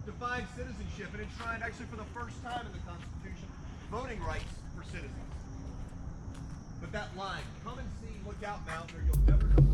defines citizenship, and enshrined actually for the first time in the Constitution, voting rights for citizens. But that line, come and see, look out, Mountain, or you'll never know.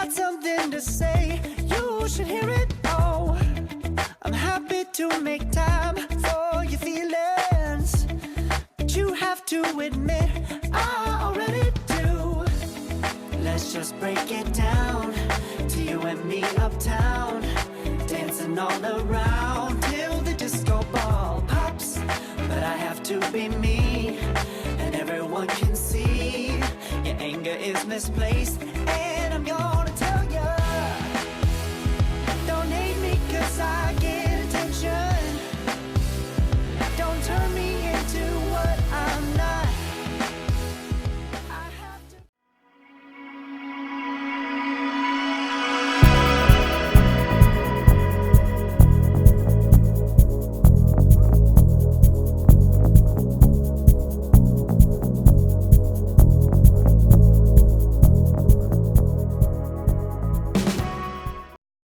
Something to say, you should hear it. Oh, I'm happy to make time for your feelings, but you have to admit I already do. Let's just break it down to you and me uptown, dancing all around till the disco ball pops. But I have to be me, and everyone can see your anger is misplaced, and I'm yours.